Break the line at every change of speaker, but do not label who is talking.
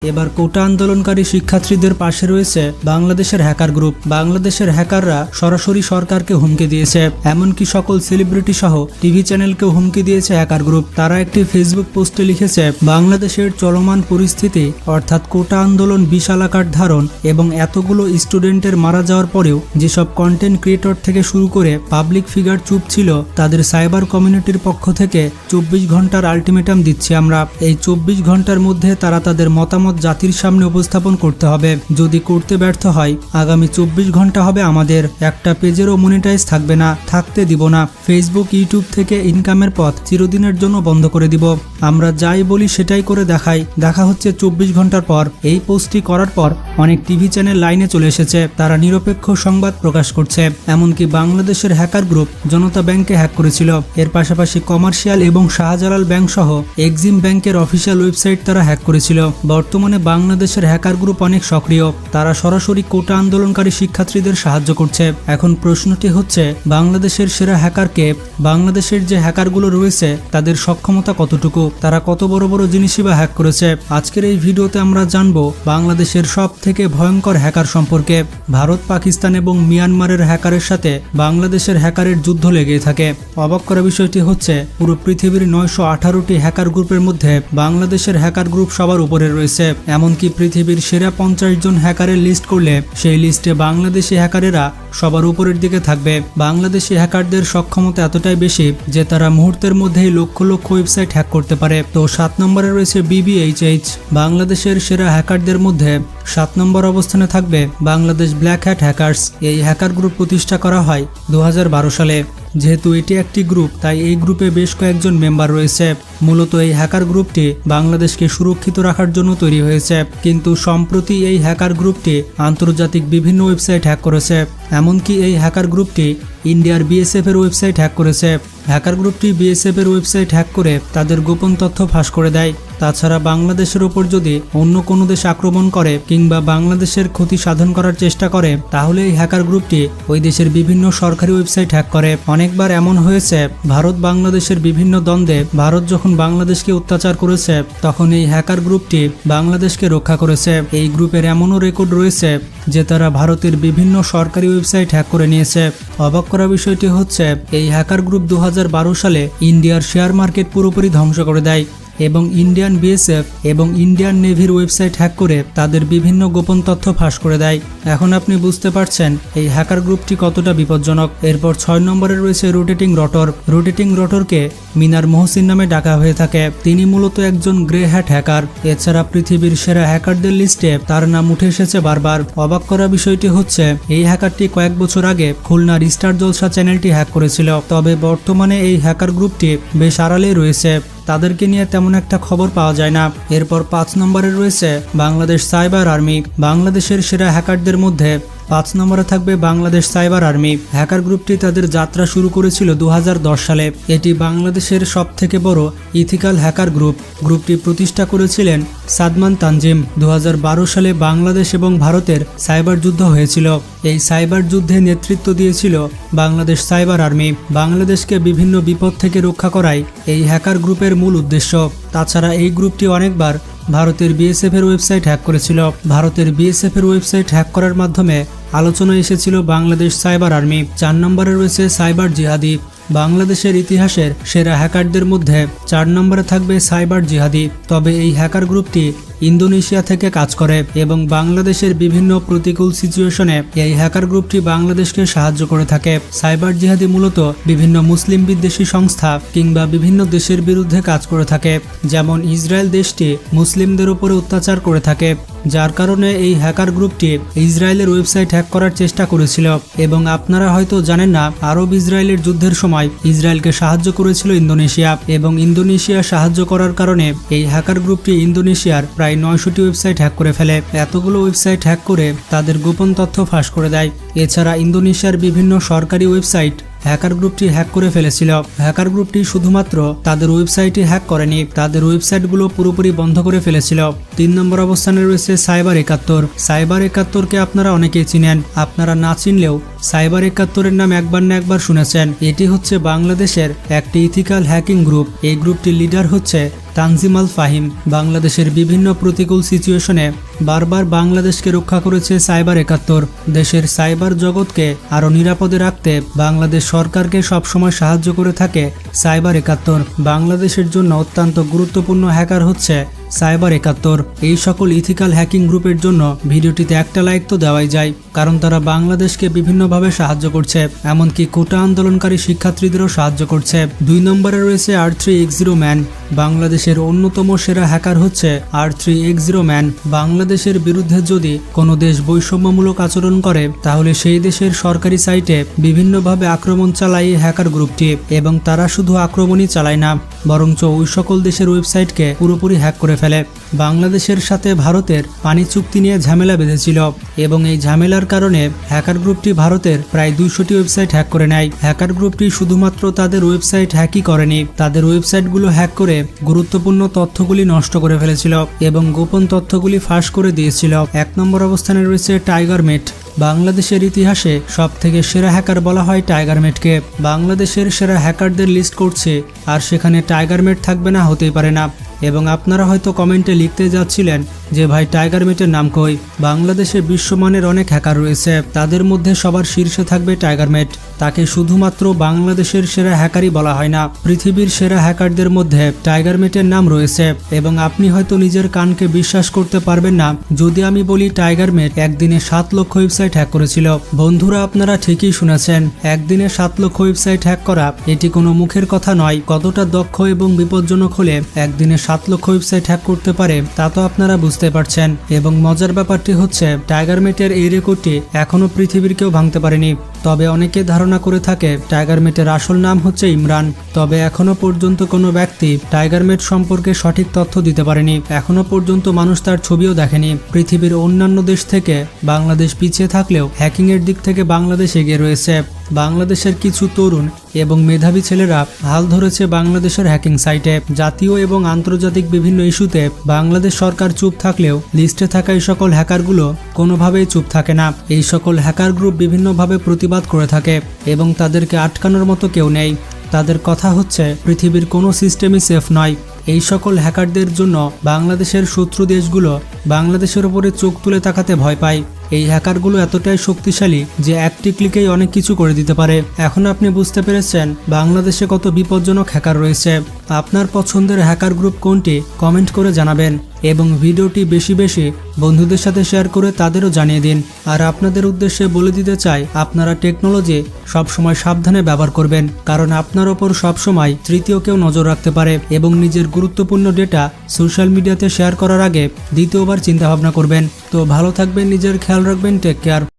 এবার কোটা আন্দোলনকারী শিক্ষার্থীদের পাশে রয়েছে বাংলাদেশের হ্যাকার গ্রুপ। বাংলাদেশের হ্যাকাররা সরাসরি সরকারকে হুমকি দিয়েছে, এমনকি সকল সেলিব্রিটি সহ টিভি চ্যানেলকেও হুমকি দিয়েছে হ্যাকার গ্রুপ। তারা একটি ফেসবুক পোস্টে লিখেছে, বাংলাদেশের চলমান পরিস্থিতি অর্থাৎ কোটা আন্দোলন বিশাল আকার ধারণ এবং এতগুলো স্টুডেন্টের মারা যাওয়ার পরেও যেসব কন্টেন্ট ক্রিয়েটর থেকে শুরু করে পাবলিক ফিগার চুপ ছিল, তাদের সাইবার কমিউনিটির পক্ষ থেকে 24 ঘন্টার আলটিমেটাম দিচ্ছি আমরা। এই 24 ঘন্টার মধ্যে তারা তাদের মতামত জাতির সামনে উপস্থাপন করতে হবে। যদি করতে ব্যর্থ হয়, আগামী 24 ঘন্টা হবে আমাদের একটা পেজেরও মনিটাইজ থাকবে না, থাকতে দিব না। ফেসবুক, ইউটিউব থেকে ইনকামের পথ চিরদিনের জন্য বন্ধ করে দিব। আমরা যাই বলি সেটাই করে দেখাই। দেখা হচ্ছে 24 ঘন্টার পর। এই পোস্টটি করার পর অনেক টিভি চ্যানেল লাইনে চলে এসেছে, তারা নিরপেক্ষ সংবাদ প্রকাশ করছে। এমনকি বাংলাদেশের হ্যাকার গ্রুপ জনতা ব্যাংকে হ্যাক করেছিল। এর পাশাপাশি কমার্শিয়াল এবং শাহজালাল ব্যাংক সহ এক্সিম ব্যাংকের অফিসিয়াল ওয়েবসাইট তারা হ্যাক করেছিল। বর্তমানে বাংলাদেশের হ্যাকার গ্রুপ অনেক সক্রিয়, তারা সরাসরি কোটা আন্দোলনকারী শিক্ষার্থীদের সাহায্য করছে। এখন প্রশ্নটি হচ্ছে, বাংলাদেশের সেরা হ্যাকারকে? বাংলাদেশের যে হ্যাকারগুলো রয়েছে তাদের সক্ষমতা কতটুকু, তারা কত বড় বড় জিনিসই বা হ্যাক করেছে। আজকের এই ভিডিওতে আমরা জানবো বাংলাদেশের সব থেকে ভয়ঙ্কর হ্যাকার সম্পর্কে। ভারত, পাকিস্তান এবং মিয়ানমারের হ্যাকারের সাথে বাংলাদেশের হ্যাকারের যুদ্ধ লেগে থাকে। অবাক করা বিষয়টি হচ্ছে, পুরো পৃথিবীর 918টি হ্যাকার গ্রুপের মধ্যে বাংলাদেশের হ্যাকার গ্রুপ সবার উপরে রয়েছে। এমনকি পৃথিবীর সেরা 50 জন হ্যাকারের লিস্ট করলে সেই লিস্টে বাংলাদেশি হ্যাকারেরা সবার উপরের দিকে থাকবে। বাংলাদেশি হ্যাকারদের সক্ষমতা এতটাই বেশি যে তারা মুহূর্তের মধ্যেই লক্ষ লক্ষ ওয়েবসাইট হ্যাক করতে পারে। তো 7 নম্বরে রয়েছে BBHH। বাংলাদেশের সেরা হ্যাকারদের মধ্যে 7 নম্বর অবস্থানে থাকবে বাংলাদেশ ব্ল্যাক হ্যাট হ্যাকার্স। এই হ্যাকার গ্রুপ প্রতিষ্ঠা করা হয় 2012 সালে। যেহেতু এটি একটি গ্রুপ, তাই এই গ্রুপে বেশ কয়েকজন মেম্বার রয়েছে। মূলত এই হ্যাকার গ্রুপটি বাংলাদেশকে সুরক্ষিত রাখার জন্য তৈরি হয়েছে, কিন্তু সম্প্রতি এই হ্যাকার গ্রুপটি আন্তর্জাতিক বিভিন্ন ওয়েবসাইট হ্যাক করেছে। এমনকি এই হ্যাকার গ্রুপটি ইন্ডিয়ার BSF এর ওয়েবসাইট হ্যাক করেছে। হ্যাকার গ্রুপটি BSF এর ওয়েবসাইট হ্যাক করে তাদের গোপন তথ্য ফাঁস করে দেয়। তাছাড়া বাংলাদেশের ওপর যদি অন্য কোনো দেশ আক্রমণ করে কিংবা বাংলাদেশের ক্ষতি সাধন করার চেষ্টা করে, তাহলে এই হ্যাকার গ্রুপটি ওই দেশের বিভিন্ন সরকারি ওয়েবসাইট হ্যাক করে। অনেকবার এমন হয়েছে, ভারত বাংলাদেশের বিভিন্ন দ্বন্দ্বে ভারত যখন বাংলাদেশকে অত্যাচার করেছে, তখন এই হ্যাকার গ্রুপটি বাংলাদেশকে রক্ষা করেছে। এই গ্রুপের এমনও রেকর্ড রয়েছে যে তারা ভারতের বিভিন্ন সরকারি ওয়েবসাইট হ্যাক করে নিয়েছে। অবাক করা বিষয়টি হচ্ছে, এই হ্যাকার গ্রুপ 2012 সালে ইন্ডিয়ার শেয়ার মার্কেট পুরোপুরি ধ্বংস করে দেয় এবং ইন্ডিয়ান BSF এবং ইন্ডিয়ান নেভির ওয়েবসাইট হ্যাক করে তাদের বিভিন্ন গোপন তথ্য ফাঁস করে দেয়। এখন আপনি বুঝতে পারছেন এই হ্যাকার গ্রুপটি কতটা বিপজ্জনক। এরপর 6 নম্বরে রয়েছে রোটেটিং রটর। রোটেটিং রটরকে মিনার মহসিন নামে ডাকা হয়ে থাকে। তিনি মূলত একজন গ্রে হ্যাট হ্যাকার। এছাড়া পৃথিবীর সেরা হ্যাকারদের লিস্টে তার নাম উঠে এসেছে বারবার। অবাক করা বিষয়টি হচ্ছে, এই হ্যাকারটি কয়েক বছর আগে খুলনার স্টার জলসা চ্যানেলটি হ্যাক করেছিল। তবে বর্তমানে এই হ্যাকার গ্রুপটি বেশ আড়ালেই রয়েছে, তাদেরকে নিয়ে তেমন একটা খবর পাওয়া যায় না। এরপর 5 নম্বরে রয়েছে বাংলাদেশ সাইবার আর্মি। বাংলাদেশের সেরা হ্যাকারদের মধ্যে 5 নম্বরে থাকবে বাংলাদেশ সাইবার আর্মি। হ্যাকার গ্রুপটি তাদের যাত্রা শুরু করেছিল 2010 সালে। এটি বাংলাদেশের সবথেকে বড় ইথিক্যাল হ্যাকার গ্রুপ। গ্রুপটি প্রতিষ্ঠা করেছিলেন সাদমান তানজিম। 2012 সালে বাংলাদেশ এবং ভারতের সাইবার যুদ্ধ হয়েছিল। এই সাইবার যুদ্ধে নেতৃত্ব দিয়েছিল বাংলাদেশ সাইবার আর্মি। বাংলাদেশকে বিভিন্ন বিপদ থেকে রক্ষা করাই এই হ্যাকার গ্রুপের মূল উদ্দেশ্য। তাছাড়া এই গ্রুপটি অনেকবার ভারতের BSF এর ওয়েবসাইট হ্যাক করেছিল। ভারতের BSF এর ওয়েবসাইট হ্যাক করার মাধ্যমে আলোচনায় এসেছিল বাংলাদেশ সাইবার আর্মি। 4 নম্বরে রয়েছে সাইবার জিহাদি। বাংলাদেশের ইতিহাসের সেরা হ্যাকারদের মধ্যে 4 নম্বরে থাকবে সাইবার জিহাদি। তবে এই হ্যাকার গ্রুপটি ইন্দোনেশিয়া থেকে কাজ করে এবং বাংলাদেশের বিভিন্ন প্রতিকূল সিচুয়েশনে এই হ্যাকার গ্রুপটি বাংলাদেশকে সাহায্য করে থাকে। সাইবার জিহাদি মূলত বিভিন্ন মুসলিম বিদ্বেষী সংস্থা কিংবা বিভিন্ন দেশের বিরুদ্ধে কাজ করে থাকে। যেমন ইসরায়েল দেশটি মুসলিমদের উপরে অত্যাচার করে থাকে, যার কারণে এই হ্যাকার গ্রুপটি ইসরায়েলের ওয়েবসাইট হ্যাক করার চেষ্টা করেছিল। এবং আপনারা হয়তো জানেন না, আরব ইসরায়েলের যুদ্ধের সময় ইসরায়েলকে সাহায্য করেছিল ইন্দোনেশিয়া, এবং ইন্দোনেশিয়া সাহায্য করার কারণে এই হ্যাকার গ্রুপটি ইন্দোনেশিয়ার প্রায় 900টি ওয়েবসাইট হ্যাক করে ফেলে। এতগুলো ওয়েবসাইট হ্যাক করে তাদের গোপন তথ্য ফাঁস করে দেয়। এছাড়া ইন্দোনেশিয়ার বিভিন্ন সরকারি ওয়েবসাইট হ্যাকার গ্রুপটি হ্যাক করে ফেলেছিল। হ্যাকার গ্রুপটি শুধুমাত্র তাদের ওয়েবসাইটই হ্যাক করেনি, তাদের ওয়েবসাইটগুলো পুরোপুরি বন্ধ করে ফেলেছিল। 3 নম্বর অবস্থানে রয়েছে সাইবার 71। সাইবার 71কে আপনারা অনেকেই চিনেন, আপনারা না চিনলেও সাইবার 71-এর নাম একবার না একবার শুনেছেন। এটি হচ্ছে বাংলাদেশের একটি ইথিক্যাল হ্যাকিং গ্রুপ। এই গ্রুপটির লিডার হচ্ছে তানজিম আল ফাহিম বাংলাদেশের বিভিন্ন প্রতিকূল সিচুয়েশনে বারবার বাংলাদেশকে রক্ষা করেছে সাইবার ৭১। দেশের সাইবার জগৎকে আরও নিরাপদে রাখতে বাংলাদেশ সরকারকে সবসময় সাহায্য করে থাকে সাইবার ৭১। বাংলাদেশের জন্য অত্যন্ত গুরুত্বপূর্ণ হ্যাকার হচ্ছে সাইবার ৭১। এই সকল ইথিক্যাল হ্যাকিং গ্রুপের জন্য ভিডিওটিতে একটা লাইক তো দেওয়াই যায়, কারণ তারা বাংলাদেশকে বিভিন্নভাবে সাহায্য করছে, এমনকি কোটা আন্দোলনকারী শিক্ষার্থীদেরও সাহায্য করছে। ২ নম্বরে রয়েছে R3X0 ম্যান। বাংলাদেশের অন্যতম সেরা হ্যাকার হচ্ছে R3X0 ম্যান। বাংলাদেশের বিরুদ্ধে যদি কোনো দেশ বৈষম্যমূলক আচরণ করে তাহলে সেই দেশের সরকারি সাইটে বিভিন্নভাবে আক্রমণ চালায় এই হ্যাকার গ্রুপটি, এবং তারা শুধু আক্রমণই চালায় না, বরঞ্চ ওই সকল দেশের ওয়েবসাইটকে পুরোপুরি হ্যাক করে ফেলে। বাংলাদেশের সাথে ভারতের পানি চুক্তি নিয়ে ঝামেলা বেঁধেছিল, এবং এই ঝামেলার কারণে হ্যাকার গ্রুপটি ভারতের প্রায় ২০০টি ওয়েবসাইট হ্যাক করে নেয়। হ্যাকার গ্রুপটি শুধুমাত্র তাদের ওয়েবসাইট হ্যাকই করেনি, তাদের ওয়েবসাইটগুলো হ্যাক করে গুরুত্বপূর্ণ তথ্যগুলি নষ্ট করে ফেলেছিল এবং গোপন তথ্যগুলি ফাঁস করে দিয়েছিল। ১ নম্বর অবস্থানে রয়েছে টাইগারমেট। বাংলাদেশের ইতিহাসে সবথেকে সেরা হ্যাকার বলা হয় টাইগারমেটকে। বাংলাদেশের সেরা হ্যাকারদের লিস্ট করছে, আর সেখানে টাইগারমেট থাকবে না, হতেই পারে না। এবং আপনারা হয়তো কমেন্টে লিখতে যাচ্ছিলেন যে ভাই টাইগারমেটের নাম কই। বাংলাদেশে বিশ্বমানের অনেক হ্যাকার রয়েছে, তাদের মধ্যে সবার শীর্ষে থাকবে টাইগারমেট। তাকে শুধুমাত্র বাংলাদেশের সেরা হ্যাকারই বলা হয় না, পৃথিবীর সেরা হ্যাকারদের মধ্যে টাইগারমেটের নাম রয়েছে। এবং আপনি হয়তো নিজের কানকে বিশ্বাস করতে পারবেন না যদি আমি বলি টাইগারমেট একদিনে ৭ লক্ষ ওয়েবসাইট হ্যাক করেছিল। বন্ধুরা, আপনারা ঠিকই শুনেছেন, একদিনে ৭ লক্ষ ওয়েবসাইট হ্যাক করা এটি কোনো মুখের কথা নয়। কতটা দক্ষ এবং বিপজ্জনক হলে একদিনে ৭ লক্ষ ওয়েবসাইট হ্যাক করতে পারে তা তো আপনারা বুঝতে পারছেন। এবং মজার ব্যাপারটি হচ্ছে টাইগারমেটের এই রেকর্ডটি এখনো পৃথিবীর কেউ ভাঙতে পারেনি। তবে অনেকে ধারণা করে থাকে টাইগারমেটের আসল নাম হচ্ছে ইমরান। তবে এখনো পর্যন্ত কোনো ব্যক্তি টাইগারমেট সম্পর্কে সঠিক তথ্য দিতে পারেনি। এখনো পর্যন্ত মানুষ তার ছবিও দেখেনি। পৃথিবীর অন্যান্য দেশ থেকে বাংলাদেশ পিছিয়ে থাকলেও হ্যাকিংয়ের দিক থেকে বাংলাদেশ এগিয়ে রয়েছে। বাংলাদেশের কিছু তরুণ এবং মেধাবী ছেলেরা হাল ধরেছে বাংলাদেশের হ্যাকিং সাইটে। জাতীয় এবং আন্তর্জাতিক বিভিন্ন ইস্যুতে বাংলাদেশ সরকার চুপ থাকলেও লিস্টে থাকা এই সকল হ্যাকারগুলো কোনোভাবেই চুপ থাকে না। এই সকল হ্যাকার গ্রুপ বিভিন্নভাবে প্রতিবাদ করে থাকে এবং তাদেরকে আটকানোর মতো কেউ নেই। তাদের কথা হচ্ছে পৃথিবীর কোনো সিস্টেমই সেফ নয়। এই সকল হ্যাকারদের জন্য বাংলাদেশের শত্রু দেশগুলো বাংলাদেশের উপরে চোখ তুলে তাকাতে ভয় পায়। এই হ্যাকারগুলো এতটাই শক্তিশালী যে একটি ক্লিকেই অনেক কিছু করে দিতে পারে। এখন আপনি বুঝতে পেরেছেন বাংলাদেশে কত বিপজ্জনক হ্যাকার রয়েছে। আপনার পছন্দের হ্যাকার গ্রুপ কোনটি কমেন্ট করে জানাবেন, এবং ভিডিওটি বেশি বেশি বন্ধুদের সাথে শেয়ার করে তাদেরও জানিয়ে দিন। আর আপনাদের উদ্দেশ্যে বলে দিতে চাই, আপনারা টেকনোলজি সবসময় সাবধানে ব্যবহার করবেন, কারণ আপনার ওপর সবসময় তৃতীয় কেউ নজর রাখতে পারে। এবং নিজের গুরুত্বপূর্ণ ডেটা সোশ্যাল মিডিয়াতে শেয়ার করার আগে দ্বিতীয়বার চিন্তাভাবনা করবেন। তো ভালো থাকবেন, নিজের খেয়াল রাখবেন, টেক কেয়ার।